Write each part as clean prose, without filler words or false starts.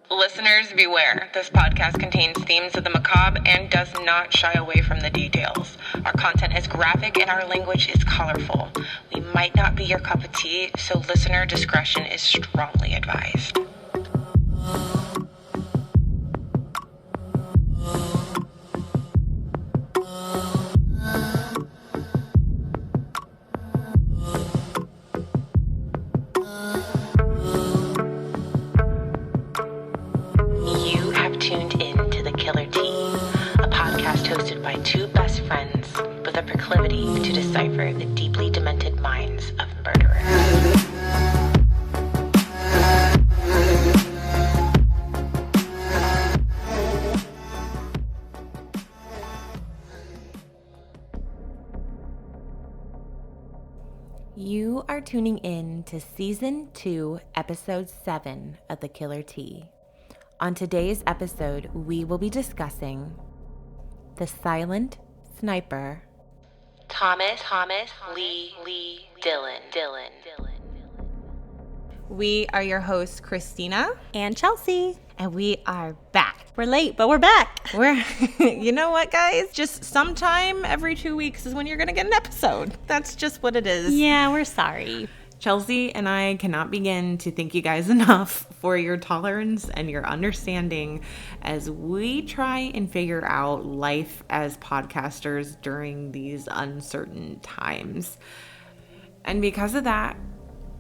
Listeners, beware. This podcast contains themes of the macabre and does not shy away from the details. Our content is graphic and our language is colorful. We might not be your cup of tea, so listener discretion is strongly advised. Tuned in to The Killer Tea, a podcast hosted by two best friends with a proclivity to decipher the deeply demented minds of murderers. You are tuning in to Season 2, Episode 7 of The Killer Tea. On today's episode, we will be discussing the silent sniper, Thomas Lee Dillon. We are your hosts, Christina and Chelsea, and we are back. We're late, but we're back. You know what, guys? Just sometime every 2 weeks is when you're going to get an episode. That's just what it is. Yeah, we're sorry. Chelsea and I cannot begin to thank you guys enough for your tolerance and your understanding as we try and figure out life as podcasters during these uncertain times. And because of that,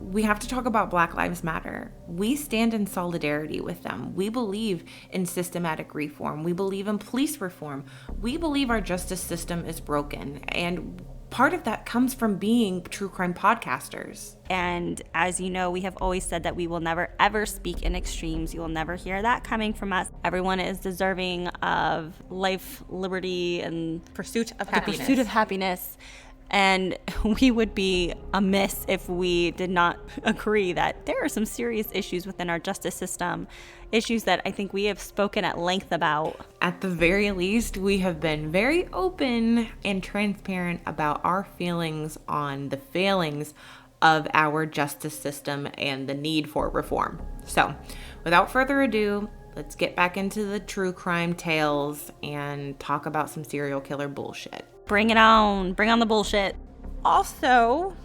we have to talk about Black Lives Matter. We stand in solidarity with them. We believe in systematic reform. We believe in police reform. We believe our justice system is broken. And part of that comes from being true crime podcasters. And as you know, we have always said that we will never, ever speak in extremes. You will never hear that coming from us. Everyone is deserving of life, liberty, and pursuit of happiness. And we would be amiss if we did not agree that there are some serious issues within our justice system, issues that I think we have spoken at length about. At the very least, we have been very open and transparent about our feelings on the failings of our justice system and the need for reform. So, without further ado, let's get back into the true crime tales and talk about some serial killer bullshit. Bring it on. Bring on the bullshit. Also,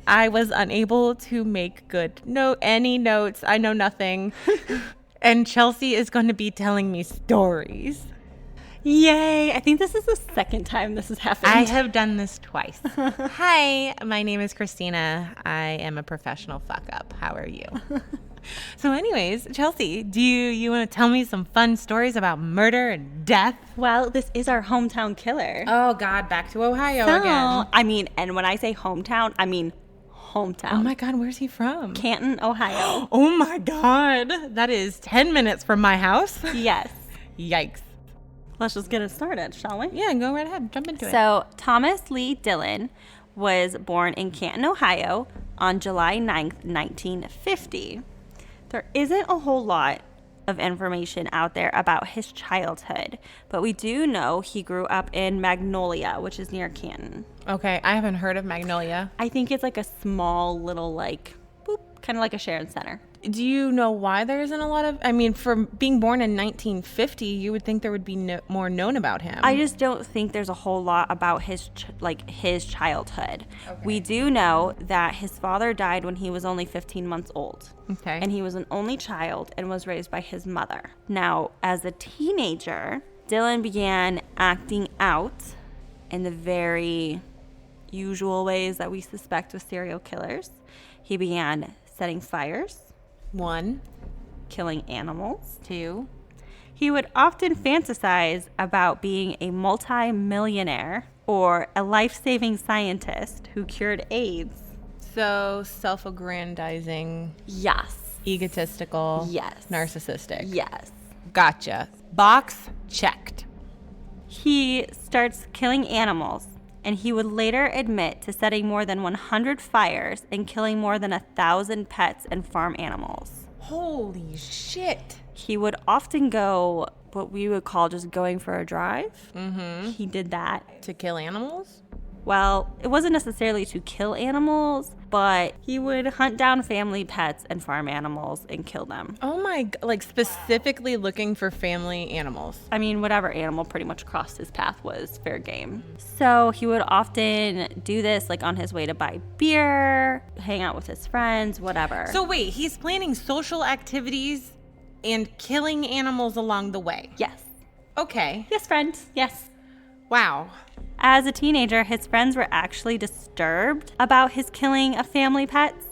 I was unable to make any notes. I know nothing. And Chelsea is going to be telling me stories. Yay. I think this is the second time this has happened. I have done this twice. Hi, my name is Christina. I am a professional fuck up. How are you? So anyways, Chelsea, do you want to tell me some fun stories about murder and death? Well, this is our hometown killer. Oh, God, back to Ohio again. I mean, and when I say hometown, I mean hometown. Oh, my God, where's he from? Canton, Ohio. Oh, my God. That is 10 minutes from my house. Yes. Yikes. Let's just get it started, shall we? Yeah, go right ahead. Jump into it. So, Thomas Lee Dillon was born in Canton, Ohio on July 9th, 1950. There isn't a whole lot of information out there about his childhood, but we do know he grew up in Magnolia, which is near Canton. Okay, I haven't heard of Magnolia. I think it's like a small little kind of like a Sharon Center. Do you know why there isn't a lot of, from being born in 1950, you would think there would be more known about him. I just don't think there's a whole lot about his childhood. Okay. We do know that his father died when he was only 15 months old. Okay. And he was an only child and was raised by his mother. Now, as a teenager, Dillon began acting out in the very usual ways that we suspect with serial killers. He began setting fires. 1. Killing animals. 2. He would often fantasize about being a multi-millionaire or a life-saving scientist who cured AIDS. So self-aggrandizing. Yes. Egotistical. Yes. Narcissistic. Yes. Gotcha. Box checked. He starts killing animals, and he would later admit to setting more than 100 fires and killing more than 1,000 pets and farm animals. Holy shit. He would often go what we would call just going for a drive. Mm-hmm. He did that. To kill animals? Well, it wasn't necessarily to kill animals, but he would hunt down family pets and farm animals and kill them. Oh my, like specifically looking for family animals. I mean, whatever animal pretty much crossed his path was fair game. So he would often do this like on his way to buy beer, hang out with his friends, whatever. So wait, he's planning social activities and killing animals along the way. Yes. Okay. Yes, friend. Yes. Wow. As a teenager, his friends were actually disturbed about his killing of family pets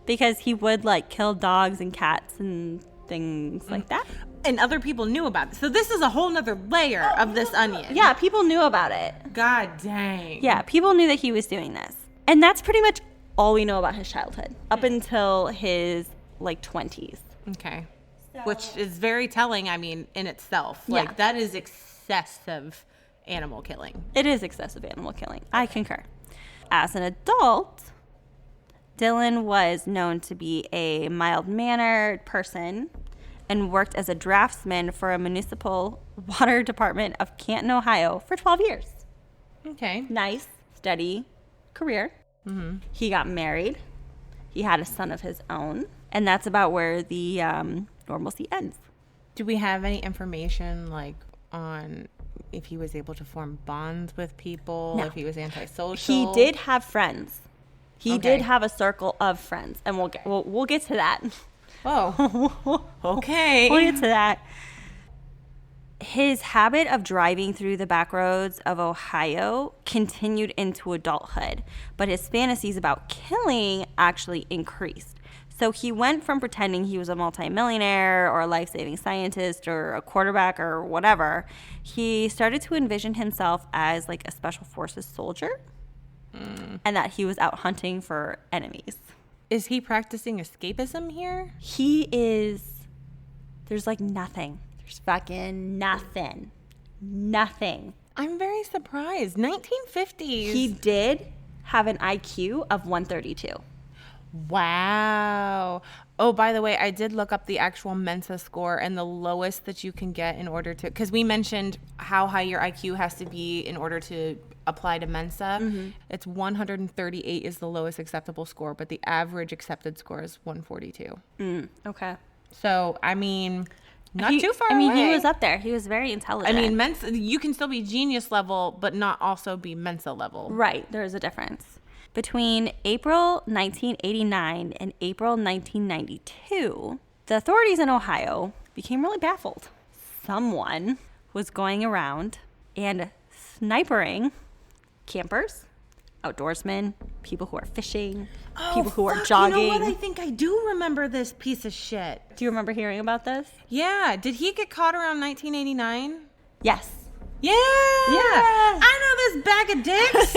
because he would like kill dogs and cats and things like that. And other people knew about it. So this is a whole nother layer of this onion. Yeah, people knew about it. God dang. Yeah, people knew that he was doing this. And that's pretty much all we know about his childhood up until his like 20s. Okay. Which is very telling, I mean, in itself. Yeah. Like, that is excessive animal killing. It is excessive animal killing. I concur. As an adult, Dillon was known to be a mild-mannered person and worked as a draftsman for a municipal water department of Canton, Ohio for 12 years. Okay. Nice, steady career. Mm-hmm. He got married. He had a son of his own. And that's about where the normalcy ends. Do we have any information, like, on if he was able to form bonds with people, No. if he was antisocial? He did have friends. He Okay. did have a circle of friends. And we'll get to that. Oh, okay. We'll get to that. His habit of driving through the back roads of Ohio continued into adulthood, but his fantasies about killing actually increased. So he went from pretending he was a multimillionaire or a life-saving scientist or a quarterback or whatever. He started to envision himself as like a special forces soldier and that he was out hunting for enemies. Is he practicing escapism here? He is, there's like nothing. There's fucking nothing. Nothing. I'm very surprised. 1950s. He did have an IQ of 132. Wow. Oh, by the way, I did look up the actual Mensa score, and the lowest that you can get in order to, because we mentioned how high your IQ has to be in order to apply to Mensa. Mm-hmm. It's 138 is the lowest acceptable score, but the average accepted score is 142. Okay. So, I mean, not too far away. He was up there. He was very intelligent. I mean, Mensa, you can still be genius level, but not also be Mensa level. Right. There is a difference. Between April 1989 and April 1992, the authorities in Ohio became really baffled. Someone was going around and snipering campers, outdoorsmen, people who are fishing, people who are jogging. You know what? I think I do remember this piece of shit. Do you remember hearing about this? Yeah. Did he get caught around 1989? Yes. Yeah. I know this bag of dicks.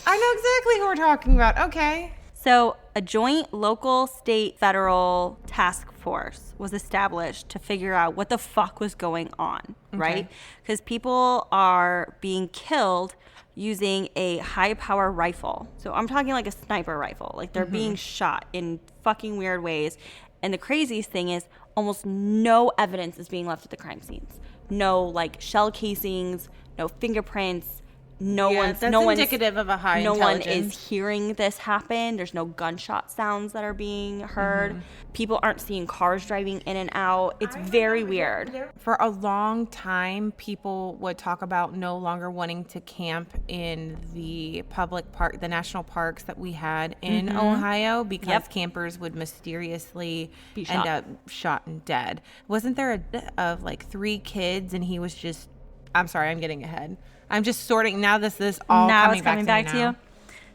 I know exactly who we're talking about. Okay. So a joint local, state, federal task force was established to figure out what the fuck was going on, right? Because people are being killed using a high power rifle. So I'm talking like a sniper rifle. Like they're being shot in fucking weird ways. And the craziest thing is almost no evidence is being left at the crime scenes. No like shell casings, no fingerprints. That's indicative of a high intelligence. No one is hearing this happen. There's no gunshot sounds that are being heard. People aren't seeing cars driving in and out. It's very weird. For a long time, people would talk about no longer wanting to camp in the public park, the national parks that we had in Ohio, because campers would mysteriously end up shot and dead. Wasn't there of like 3 kids and he was just, I'm sorry, I'm getting ahead. I'm just sorting. Now this is all coming back to you.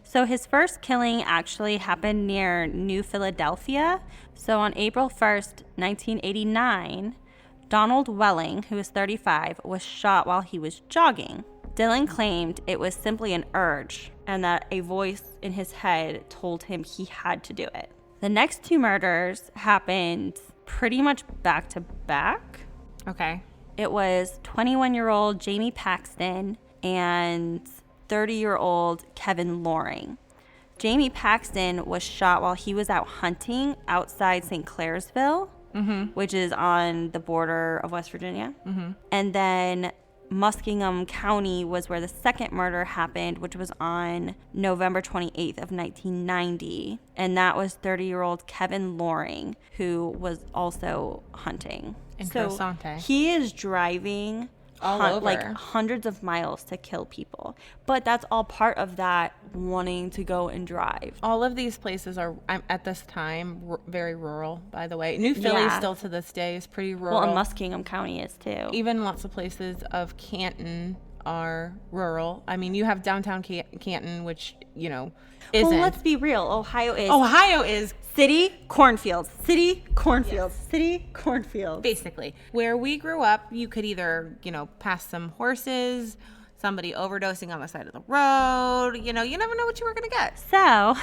So his first killing actually happened near New Philadelphia. So on April 1st, 1989, Donald Welling, who was 35, was shot while he was jogging. Dillon claimed it was simply an urge and that a voice in his head told him he had to do it. The next 2 murders happened pretty much back to back. Okay. It was 21-year-old Jamie Paxton and 30-year-old Kevin Loring. Jamie Paxton was shot while he was out hunting outside St. Clairsville, which is on the border of West Virginia. And then Muskingum County was where the second murder happened, which was on November 28th of 1990. And that was 30-year-old Kevin Loring, who was also hunting. Interessante. So he is driving all over, like hundreds of miles to kill people. But that's all part of that wanting to go and drive. All of these places are, at this time, very rural, by the way. New Philly still to this day is pretty rural. Well, and Muskingum County is too. Even lots of places of Canton are rural. I mean, you have downtown Canton, which, you know, isn't. Well, let's be real. Ohio is city, cornfields. City, cornfields. Yes. City, cornfields. Basically. Where we grew up, you could either, you know, pass some horses, somebody overdosing on the side of the road. You know, you never know what you were going to get. So,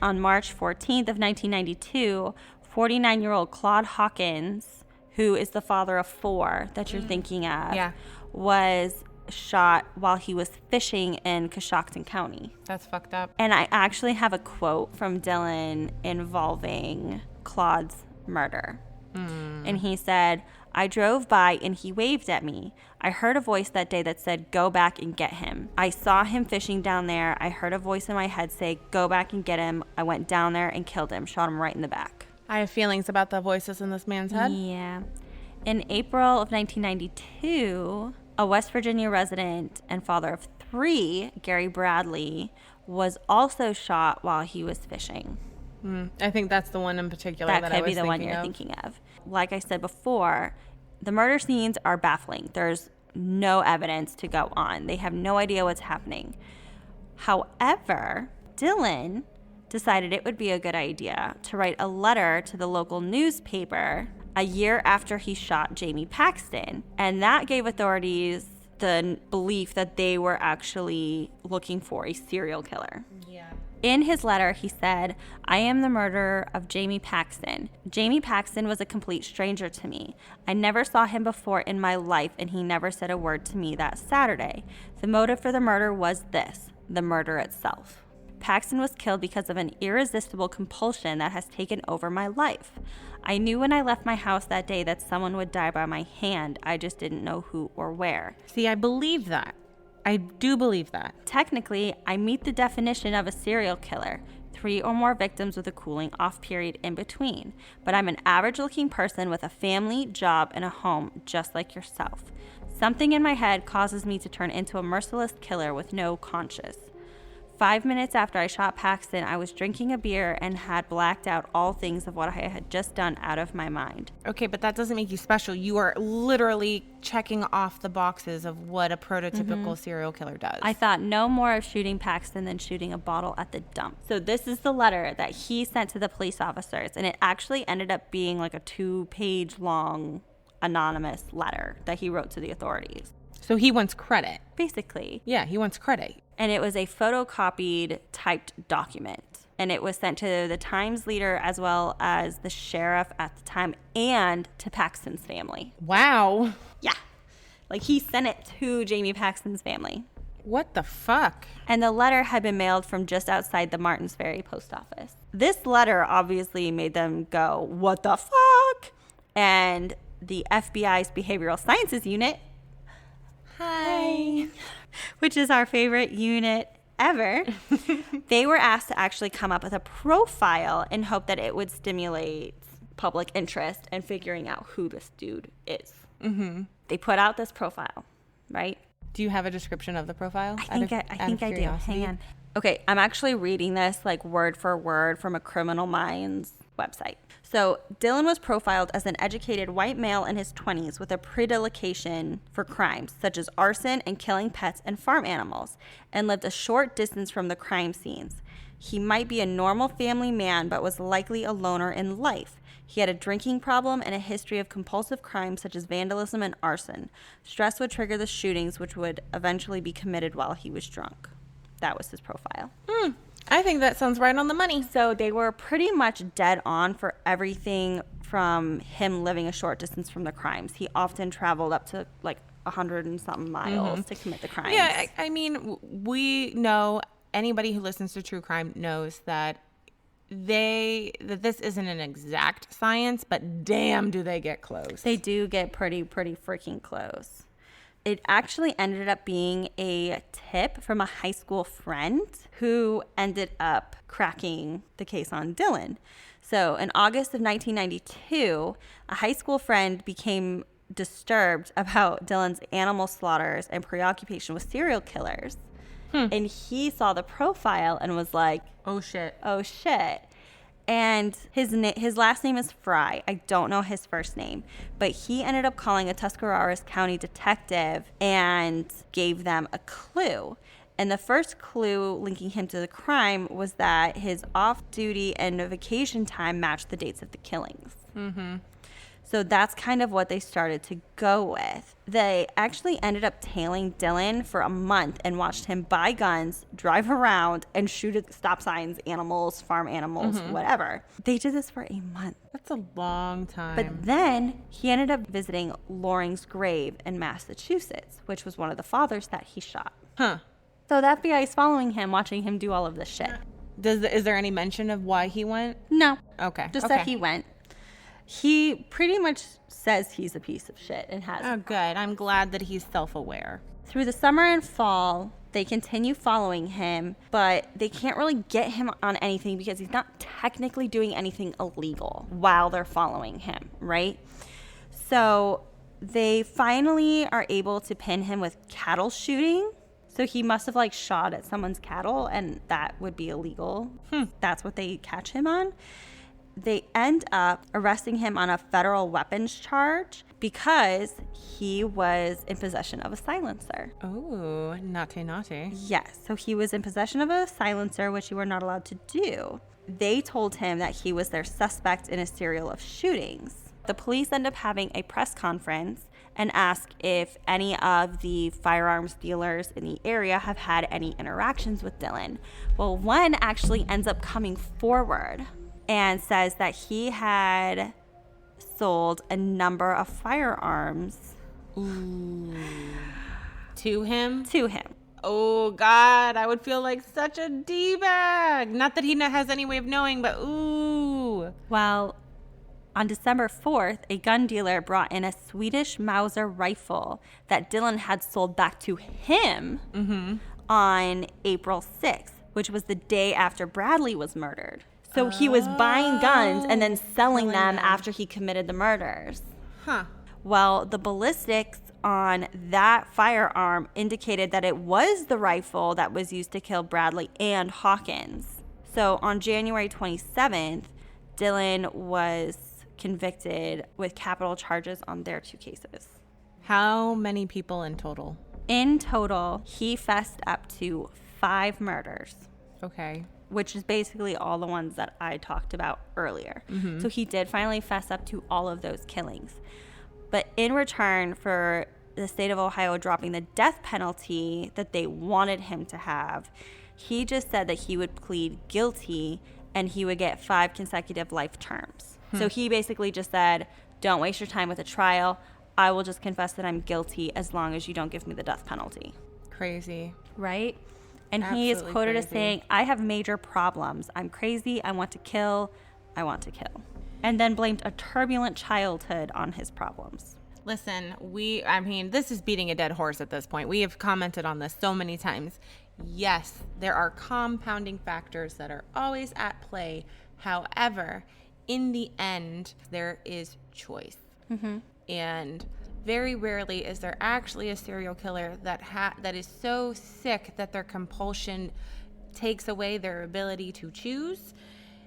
on March 14th of 1992, 49-year-old Claude Hawkins, who is the father of 4 that you're thinking of, was shot while he was fishing in Coshocton County. That's fucked up. And I actually have a quote from Dillon involving Claude's murder. And he said, "I drove by and he waved at me. I heard a voice that day that said, 'Go back and get him.' I saw him fishing down there. I heard a voice in my head say, 'Go back and get him.' I went down there and killed him, shot him right in the back." I have feelings about the voices in this man's head. Yeah. In April of 1992, a West Virginia resident and father of 3, Gary Bradley, was also shot while he was fishing. I think that's the one in particular that I was thinking of. That could be the one you're thinking of. Like I said before, the murder scenes are baffling. There's no evidence to go on. They have no idea what's happening. However, Dillon decided it would be a good idea to write a letter to the local newspaper a year after he shot Jamie Paxton. And that gave authorities the belief that they were actually looking for a serial killer. Yeah. In his letter, he said, "I am the murderer of Jamie Paxton. Jamie Paxton was a complete stranger to me. I never saw him before in my life, and he never said a word to me that Saturday. The motive for the murder was this, the murder itself. Paxton was killed because of an irresistible compulsion that has taken over my life. I knew when I left my house that day that someone would die by my hand. I just didn't know who or where." See, I believe that. I do believe that. Technically, I meet the definition of a serial killer, 3 or more victims with a cooling off period in between. But I'm an average looking person with a family, job, and a home, just like yourself. Something in my head causes me to turn into a merciless killer with no conscience. 5 minutes after I shot Paxton, I was drinking a beer and had blacked out all things of what I had just done out of my mind. Okay, but that doesn't make you special. You are literally checking off the boxes of what a prototypical serial killer does. I thought no more of shooting Paxton than shooting a bottle at the dump. So this is the letter that he sent to the police officers, and it actually ended up being like a 2-page long anonymous letter that he wrote to the authorities. So he wants credit. Basically. Yeah, he wants credit. And it was a photocopied typed document. And it was sent to the Times leader as well as the sheriff at the time and to Paxton's family. Wow. Yeah. Like he sent it to Jamie Paxton's family. What the fuck? And the letter had been mailed from just outside the Martins Ferry post office. This letter obviously made them go, "What the fuck?" And the FBI's Behavioral Sciences Unit, hi, which is our favorite unit ever, they were asked to actually come up with a profile in hope that it would stimulate public interest in figuring out who this dude is. They put out this profile, right? Do you have a description of the profile? I think I do. Hang on. Okay, I'm actually reading this like word for word from a Criminal Minds website. So Dillon was profiled as an educated white male in his 20s with a predilection for crimes such as arson and killing pets and farm animals, and lived a short distance from the crime scenes. He might be a normal family man, but was likely a loner in life. He had a drinking problem and a history of compulsive crimes such as vandalism and arson. Stress would trigger the shootings, which would eventually be committed while he was drunk. That was his profile. I think that sounds right on the money. So they were pretty much dead on for everything from him living a short distance from the crimes. He often traveled up to like 100 and something miles to commit the crimes. Yeah, I mean, we know, anybody who listens to true crime knows that this isn't an exact science, but damn do they get close. They do get pretty freaking close. It actually ended up being a tip from a high school friend who ended up cracking the case on Dillon. So in August of 1992, a high school friend became disturbed about Dillon's animal slaughters and preoccupation with serial killers. And he saw the profile and was like, Oh shit. And his last name is Fry. I don't know his first name, but he ended up calling a Tuscarawas County detective and gave them a clue. And the first clue linking him to the crime was that his off-duty and vacation time matched the dates of the killings. So that's kind of what they started to go with. They actually ended up tailing Dillon for a month and watched him buy guns, drive around, and shoot at stop signs, animals, farm animals, whatever. They did this for a month. That's a long time. But then he ended up visiting Loring's grave in Massachusetts, which was one of the fathers that he shot. Huh. So the FBI is following him, watching him do all of this shit. Is there any mention of why he went? No. Okay. Just that he went. He pretty much says he's a piece of shit and has. Oh, good. I'm glad that he's self-aware. Through the summer and fall, they continue following him, but they can't really get him on anything because he's not technically doing anything illegal while they're following him, right? So they finally are able to pin him with cattle shooting. So he must have like shot at someone's cattle, and that would be illegal. That's what they catch him on. They end up arresting him on a federal weapons charge because he was in possession of a silencer. Oh, naughty. Yes, so he was in possession of a silencer, which you were not allowed to do. They told him that he was their suspect in a serial of shootings. The police end up having a press conference and ask if any of the firearms dealers in the area have had any interactions with Dillon. Well, one actually ends up coming forward and says that he had sold a number of firearms To him? to him. Oh, God. I would feel like such a D-bag. Not that he has any way of knowing, but ooh. Well, on December 4th, a gun dealer brought in a Swedish Mauser rifle that Dillon had sold back to him on April 6th, which was the day after Bradley was murdered. So he was buying guns and then selling them after he committed the murders. Huh. Well, the ballistics on that firearm indicated that it was the rifle that was used to kill Bradley and Hawkins. So on January 27th, Dillon was convicted with capital charges on their two cases. How many people in total? In total, he fessed up to 5 murders. Okay. Which is basically all the ones that I talked about earlier. So he did finally fess up to all of those killings. But in return for the state of Ohio dropping the death penalty that they wanted him to have, he just said that he would plead guilty and he would get 5 consecutive life terms. So he basically just said, don't waste your time with a trial. I will just confess that I'm guilty as long as you don't give me the death penalty. Crazy. Right? And he is quoted as saying, I have major problems. I'm crazy. I want to kill. I want to kill. And then blamed a turbulent childhood on his problems. Listen, this is beating a dead horse at this point. We have commented on this so many times. Yes, there are compounding factors that are always at play. However, in the end, there is choice. And very rarely is there actually a serial killer that is so sick that their compulsion takes away their ability to choose.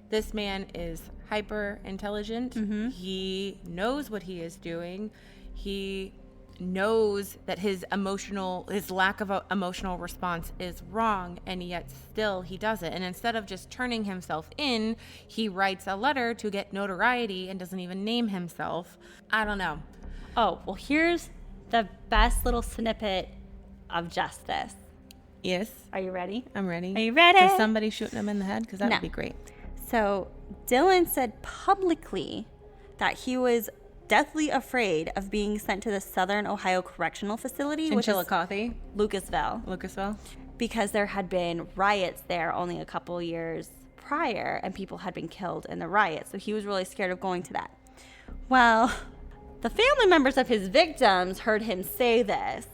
This man is hyper intelligent. He knows what he is doing. He knows that his lack of emotional response is wrong, and yet still he does it. And instead of just turning himself in, he writes a letter to get notoriety and doesn't even name himself. I don't know. Oh, well, here's the best little snippet of justice. Yes. Are you ready? I'm ready. Are you ready? Is somebody shooting him in the head? Because that No. would be great. So Dillon said publicly that he was deathly afraid of being sent to the Southern Ohio Correctional Facility, which is Chillicothe? Lucasville, because there had been riots there only a couple years prior, and people had been killed in the riots. So he was really scared of going to that. Well, the family members of his victims heard him say this,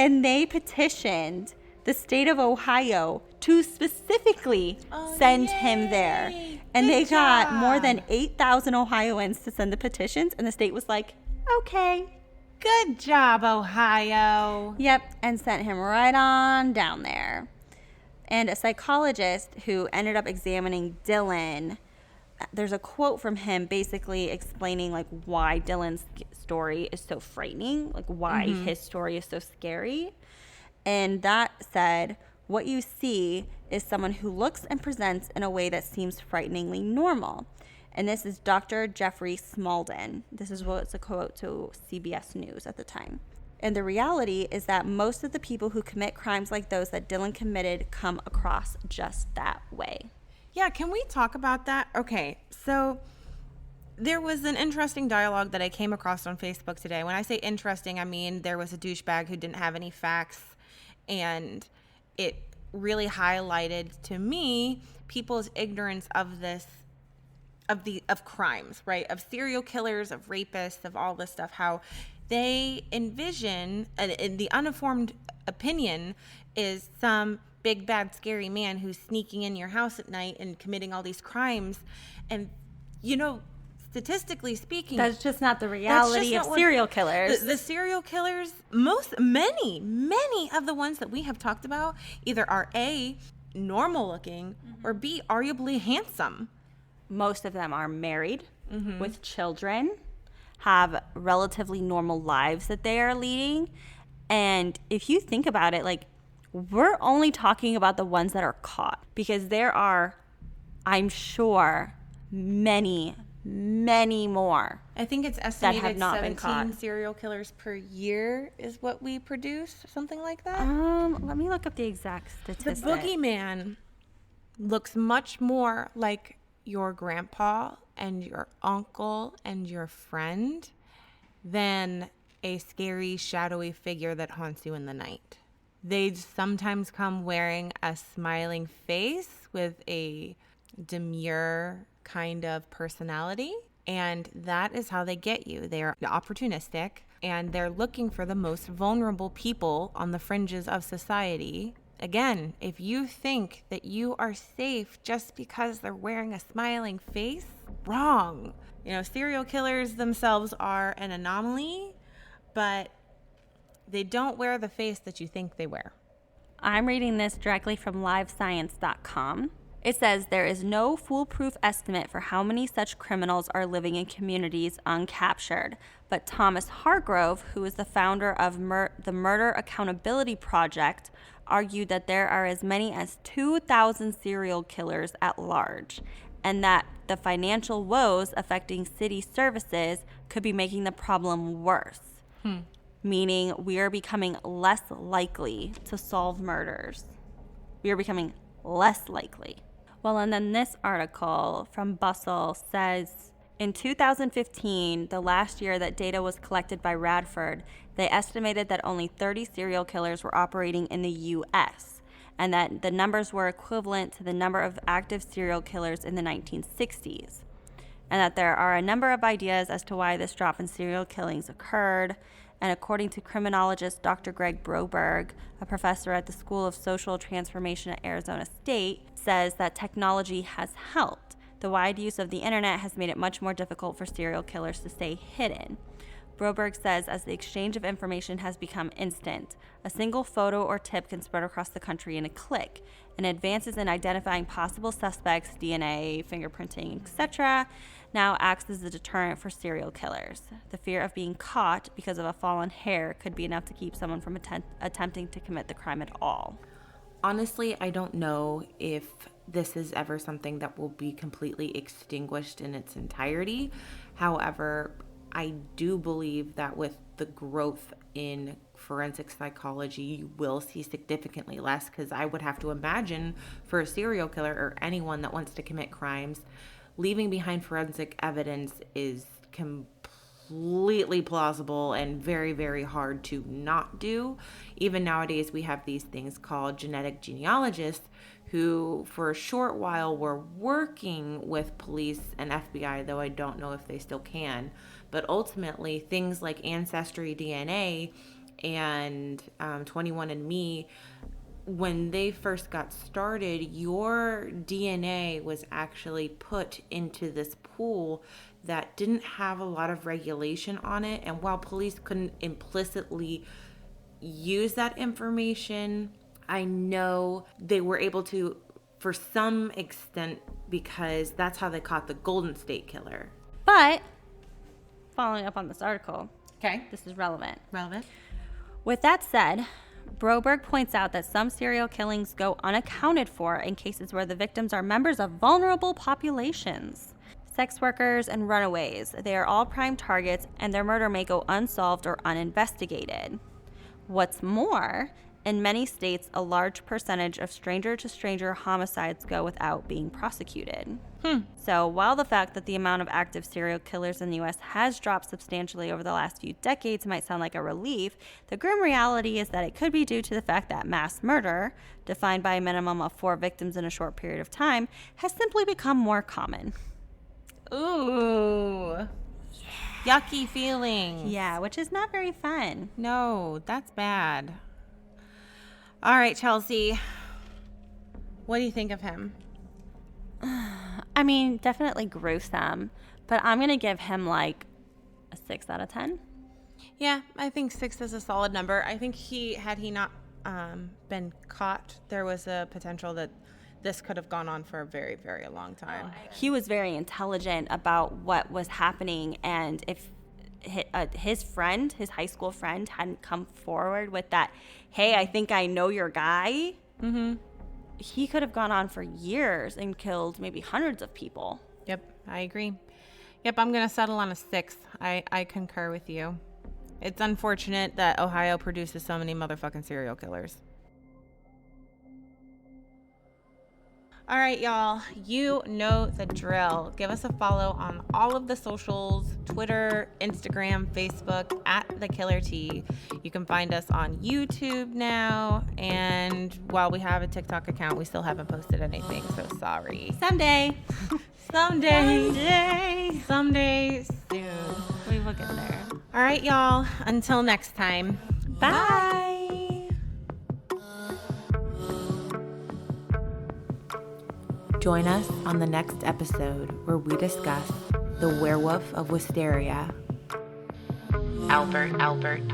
And they petitioned the state of Ohio to specifically send him there. And Good they got more job. than 8,000 Ohioans to send the petitions, and the state was like, okay. Good job, Ohio. Yep, and sent him right on down there. And a psychologist who ended up examining Dillon, there's a quote from him basically explaining like why Dillon's story is so frightening, like why his story is so scary. And that said, what you see is someone who looks and presents in a way that seems frighteningly normal. And this is Dr. Jeffrey Smalden. This is what's a quote to CBS News at the time. And the reality is that most of the people who commit crimes like those that Dillon committed come across just that way. Yeah, can we talk about that? Okay, so there was an interesting dialogue that I came across on Facebook today. When I say interesting, I mean there was a douchebag who didn't have any facts, and it really highlighted to me people's ignorance of this, of crimes, right? Of serial killers, of rapists, of all this stuff, how they envision, the uninformed opinion is some big, bad, scary man who's sneaking in your house at night and committing all these crimes. And, you know, statistically speaking, That's just not the reality of serial killers. The serial killers, many of the ones that we have talked about either are A, normal looking, or B, arguably handsome. Most of them are married with children, have relatively normal lives that they are leading. And if you think about it, like, we're only talking about the ones that are caught, because there are, I'm sure, many more. I think it's estimated have not 17 been caught. serial killers per year is what we produce, something like that. Let me look up the exact The statistic. boogeyman looks much more like your grandpa and your uncle and your friend than a scary, shadowy figure that haunts you in the night. They sometimes come wearing a smiling face with a demure kind of personality, and that is how they get you. They're opportunistic, and they're looking for the most vulnerable people on the fringes of society. Again, if you think that you are safe just because they're wearing a smiling face, wrong. You know, serial killers themselves are an anomaly, but they don't wear the face that you think they wear. I'm reading this directly from livescience.com. It says there is no foolproof estimate for how many such criminals are living in communities uncaptured. But Thomas Hargrove, who is the founder of the Murder Accountability Project, argued that there are as many as 2,000 serial killers at large, and that the financial woes affecting city services could be making the problem worse. Meaning we are becoming less likely to solve murders. We are becoming less likely. Well, and then this article from Bustle says, in 2015, the last year that data was collected by Radford, they estimated that only 30 serial killers were operating in the U.S., and that the numbers were equivalent to the number of active serial killers in the 1960s, and that there are a number of ideas as to why this drop in serial killings occurred. And according to criminologist Dr. Greg Broberg, a professor at the School of Social Transformation at Arizona State, says that technology has helped. The wide use of the internet has made it much more difficult for serial killers to stay hidden. Broberg says as the exchange of information has become instant, a single photo or tip can spread across the country in a click, and advances in identifying possible suspects, DNA, fingerprinting, etc., now acts as a deterrent for serial killers. The fear of being caught because of a fallen hair could be enough to keep someone from attempting to commit the crime at all. Honestly, I don't know if this is ever something that will be completely extinguished in its entirety. However, I do believe that with the growth in forensic psychology, you will see significantly less, because I would have to imagine for a serial killer or anyone that wants to commit crimes, leaving behind forensic evidence is completely plausible and very, very hard to not do. Even nowadays, we have these things called genetic genealogists who for a short while were working with police and FBI, though I don't know if they still can. But ultimately, things like ancestry DNA and 21andMe, when they first got started, your DNA was actually put into this pool that didn't have a lot of regulation on it. And while police couldn't implicitly use that information, I know they were able to, for some extent, because that's how they caught the Golden State Killer. But following up on this article, Okay. this is relevant. Relevant. With that said, Broberg points out that some serial killings go unaccounted for in cases where the victims are members of vulnerable populations. Sex workers and runaways, they are all prime targets, and their murder may go unsolved or uninvestigated. What's more, in many states, a large percentage of stranger-to-stranger homicides go without being prosecuted. So while the fact that the amount of active serial killers in the U.S. has dropped substantially over the last few decades might sound like a relief, the grim reality is that it could be due to the fact that mass murder, defined by a minimum of 4 victims in a short period of time, has simply become more common. Ooh. Yucky feelings. Yeah, which is not very fun. No, that's bad. All right, Chelsea. What do you think of him? I mean, definitely gruesome, but I'm going to give him like a 6 out of 10. Yeah, I think 6 is a solid number. I think had he not been caught, there was a potential that this could have gone on for a very, very long time. He was very intelligent about what was happening, and if his friend, his high school friend, hadn't come forward with that, hey, I think I know your guy, he could have gone on for years and killed maybe hundreds of people. Yep, I agree. Yep, I'm going to settle on a 6. I concur with you. It's unfortunate that Ohio produces so many motherfucking serial killers. All right, y'all, you know the drill. Give us a follow on all of the socials, Twitter, Instagram, Facebook, at The Killer T. You can find us on YouTube now. And while we have a TikTok account, we still haven't posted anything, so sorry. Someday. Someday soon. We will get there. All right, y'all, until next time. Bye. Join us on the next episode where we discuss the werewolf of Wisteria. Albert.